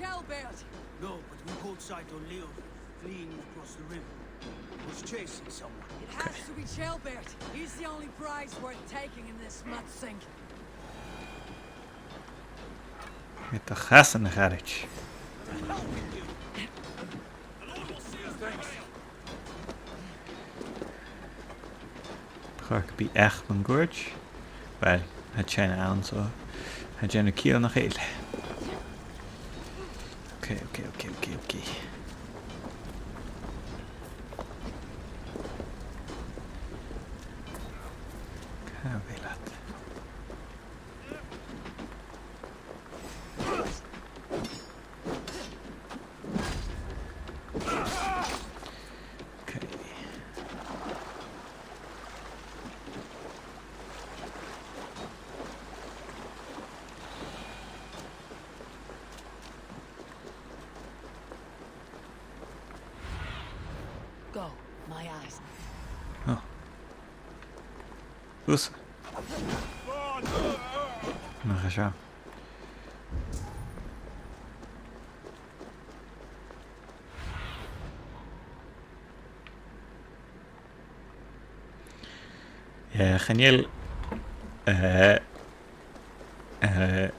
shell, Pàirt. No, but we caught sight on Leo fleeing across the river. Was chasing someone. It has to be shell, Pàirt. He's the only prize worth taking in this mud sink. Met de gas in de garage. Ga ik bij echt van gorge? Wel, het zijn aan zo. Het zijn een keer nog heel. Oké. Gaan we laten. Go, my eyes. Dus. Nog eens zo. Ja, genial.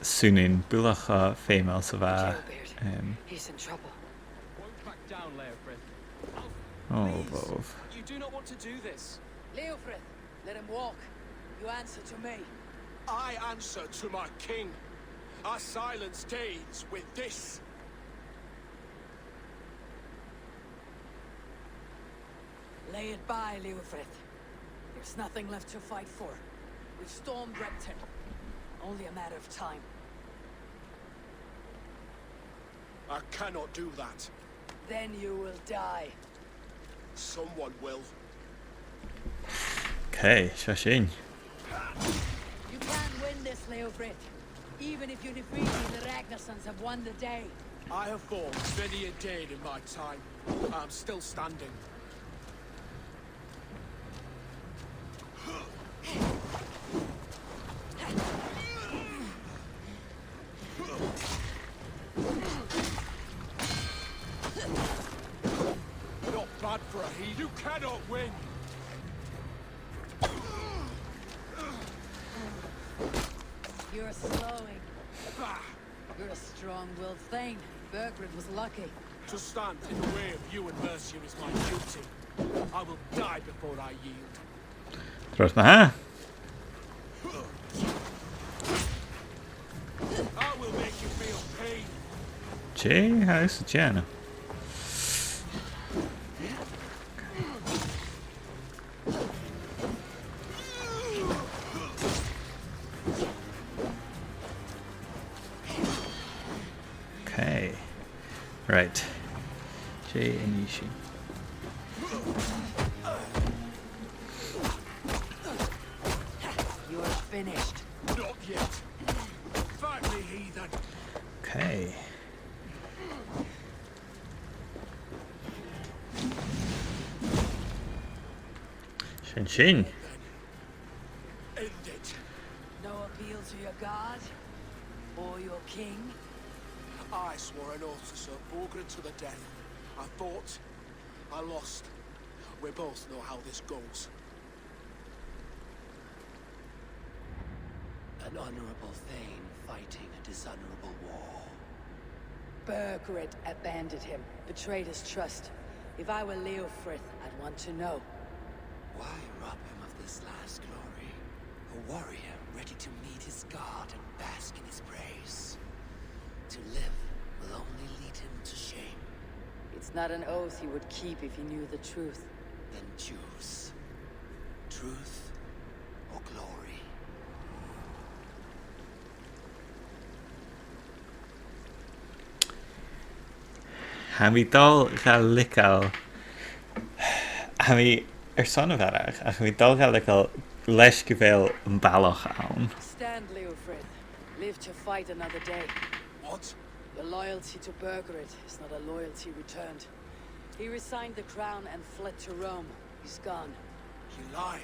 Sunin bulach female so He's in trouble. Won't back down, Leofrith. oh both. You do not want to do this. Leofrith, let him walk. You answer to me. I answer to my king. I silence Danes with this. Lay it by, Leofrith. There's nothing left to fight for. We've stormed Repton. Only a matter of time. I cannot do that. Then you will die. Someone will. Okay, Shashin. You can't win this, Leofrith. Even if you defeat me, the Ragnarsons have won the day. I have fought many a Dane in my time. I'm still standing. Not bad for a heat. You cannot win. You're slowing. You're a strong-willed thane. Bergred was lucky. To stand in the way of you and Mercia is my duty. I will die before I yield. Trust me, huh? I will make you feel pain. Jay, how is het, Jana? Okay. Right. Jay and Yishi. You're finished. Not yet. Fight me, heathen. Okay. Shin. End it. No appeal to your god? Or your king? I swore an oath to serve Borgred to the death. I fought. I lost. We both know how this goes. An honorable thane fighting a dishonorable war. Bergred abandoned him, betrayed his trust. If I were Leofrith, I'd want to know. Why rob him of this last glory? A warrior ready to meet his god and bask in his praise. To live will only lead him to shame. It's not an oath he would keep if he knew the truth. Then choose. Truth or glory. Hamidal Gaelical. Hami son of Arag. Hamidal Gaelical leis gevel een balach aan. Stand, Leofrith. Live to fight another day. What? Your loyalty to Bergred is not a loyalty returned. He resigned the crown and fled to Rome. He's gone. You lie.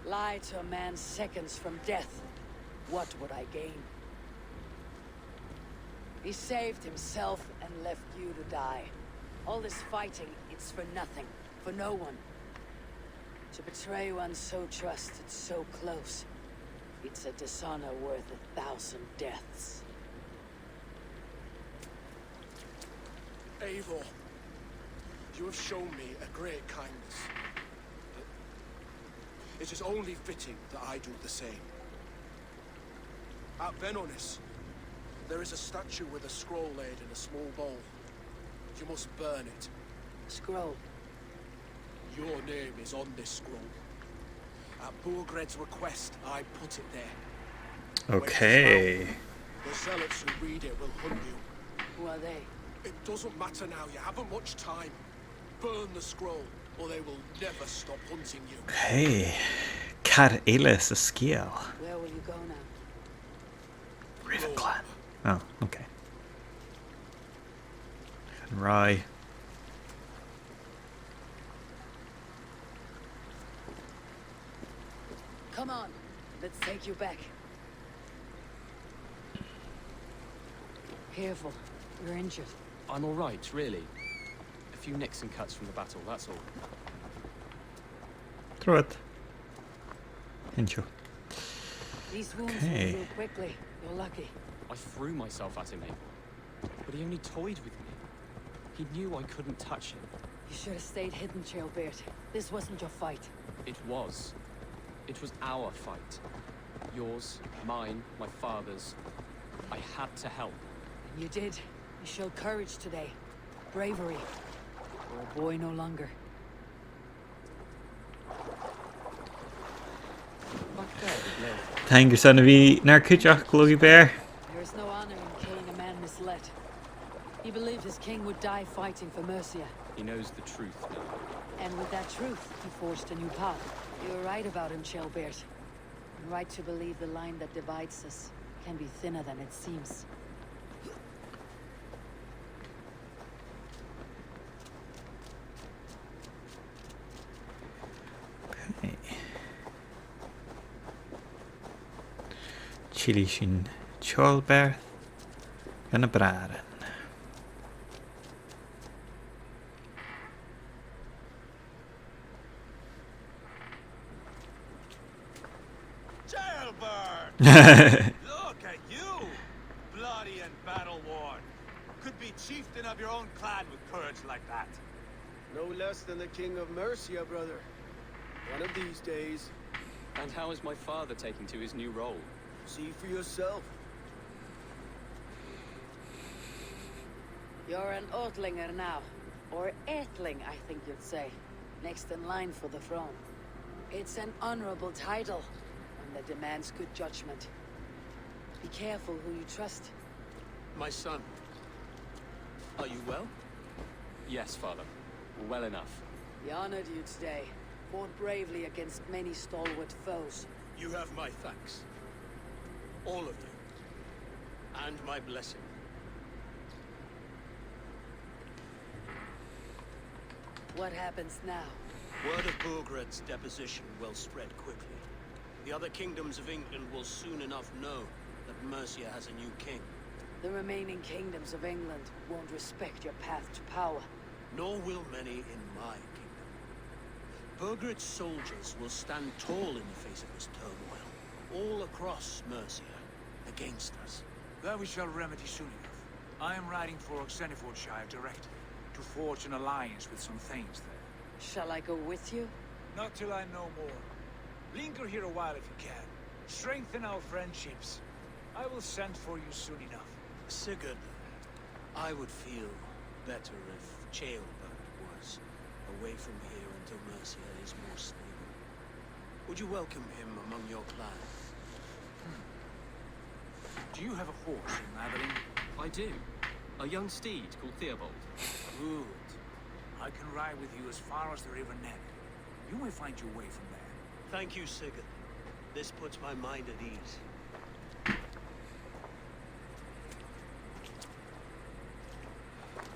Lie to a man seconds from death. What would I gain? He saved himself and left you to die. All this fighting, it's for nothing. For no one. To betray one so trusted, so close. It's a dishonor worth 1,000 deaths. Eivor, you have shown me a great kindness. But it is only fitting that I do the same. At Venonis, there is a statue with a scroll laid in a small bowl. You must burn it. Scroll. Your name is on this scroll. At Burgred's request, I put it there. Okay. The zealots who read it will hunt you. Who are they? It doesn't matter now, you haven't much time. Burn the scroll, or they will never stop hunting you. Okay. Car Elis a skill. Where will you go now? Ravenclan. Oh, okay. And Rye. Come on, let's take you back. Careful, you're injured. I'm all right, really. A few nicks and cuts from the battle, that's all. Throw it. Hincho. These wounds Okay. will heal quickly. You're lucky. I threw myself at him, Abel. But he only toyed with me. He knew I couldn't touch him. You should have stayed hidden, Chòmhrag. This wasn't your fight. It was. It was our fight. Yours, mine, my father's. I had to help. And you did. You showed courage today. Bravery. You're a boy no longer. Thank you, son of E. Narkutjach, Gluggy Bear. There is no honor in killing a man misled. He believed his king would die fighting for Mercia. He knows the truth now. And with that truth, he forged a new path. You were right about him, Chòmhrag. And right to believe the line that divides us can be thinner than it seems. Okay. Chili sin Chòlbert gonna braren. Look at you! Bloody and battle-worn. Could be chieftain of your own clan with courage like that. No less than the king of Mercia, brother. One of these days, And how is my father taking to his new role? see for yourself. You're an Outlinger now. Or Aethling, I think you'd say. Next in line for the throne. It's an honorable title, and that demands good judgment. Be careful who you trust. My son, are you well? Yes, father. Well enough. He honored you today. Fought bravely against many stalwart foes. You have my thanks. All of you. And my blessing. What happens now? Word of Burgred's deposition will spread quickly. The other kingdoms of England will soon enough know that Mercia has a new king. The remaining kingdoms of England won't respect your path to power. Nor will many in my kingdom. Burgred's soldiers will stand tall in the face of this turmoil, all across Mercia, against us. That we shall remedy soon enough. I am riding for Xenifordshire directly, to forge an alliance with some thanes there. Shall I go with you? Not till I know more. Linger here a while if you can. Strengthen our friendships. I will send for you soon enough. Sigurd, I would feel better if Chòmhrag was away from here until Mercia is more stable. Would you welcome him among your clan? Do you have a horse in Madeline? I do. A young steed called Theobald. Good. I can ride with you as far as the River Ned. You may find your way from there. Thank you, Sigurd. This puts my mind at ease.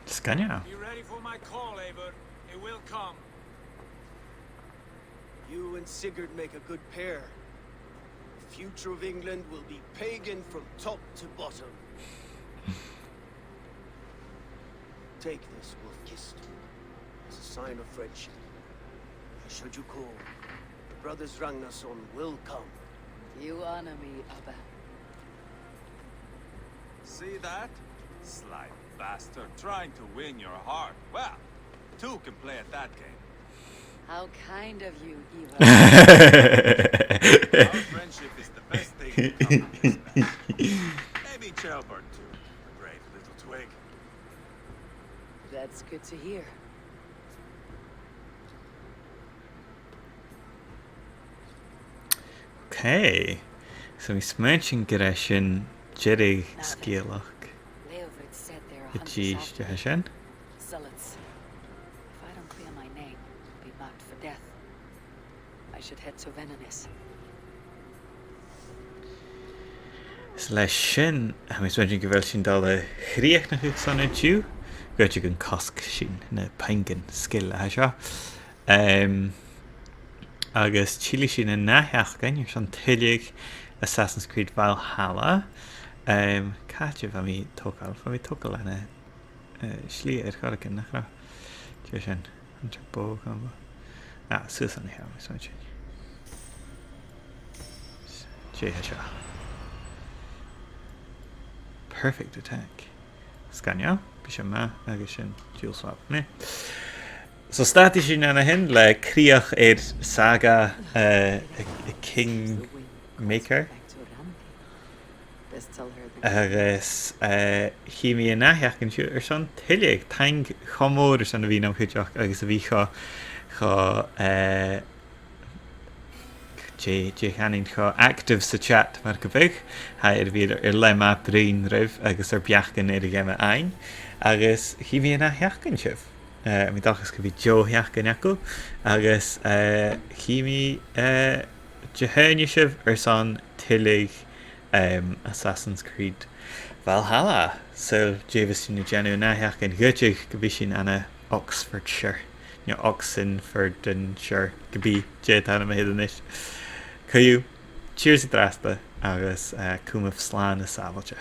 Skania. Be ready for my call, Eivor. It will come. You and Sigurd make a good pair. The future of England will be pagan from top to bottom. Take this, Wolf-Kissed, as a sign of friendship. Should you call, the brothers Ragnarsson will come. You honor me, Abba. See that? Sly bastard trying to win your heart. Well, two can play at that game. How kind of you, Eva. Our friendship is the best thing to come of this mess. Maybe childbirth too. A brave little twig. That's good to hear. Okay. So we smerching Greshin Jedig Skielach. Leofrid said there are The hunters Jeez after me. Jashan. Zealots. If I don't clear my name, I'll be marked for death. I should head to Venanis. Shin, I'm smerching Gavelshin Dalla Hriech nach Son and Jew. Gertigan Kosk Shin, na Penguin skill Asha. Agus Chile sin na naheachgain ar san tuilig Assassin's Creed Valhalla. Caite bha mí tócail lena slí ar choracin nach ra. Tíir sin antar bó gan ba. Susan na heam is sin. Jéthe seo. Perfect attack. Scanio, bhí sé ma agus sin dual swap. Ne. So stati sin anna hin le críoch saga a king maker Best tell her the agus híimi naheachcin siú ar son tuileag teing chomór san a bhí am chuteach agus a bhí chanin active sa chat mar go bhig ha ar bhí ar lema brín rih agus ar beachcin ar a gheime ein agus híimi naheachcin sibh. Mi dachas go bhí Joe heachcin acu agus híimi jehaine sibh ar san tuilig Assassin's Creed Valhalla. So Javis sin na genu naheachcin goteigh go bhí sin anna Oxfordshire. Oxenfordshire go bhí dé anna héan is. Chuú cheers i drasta agus cumah sláán na sábailte.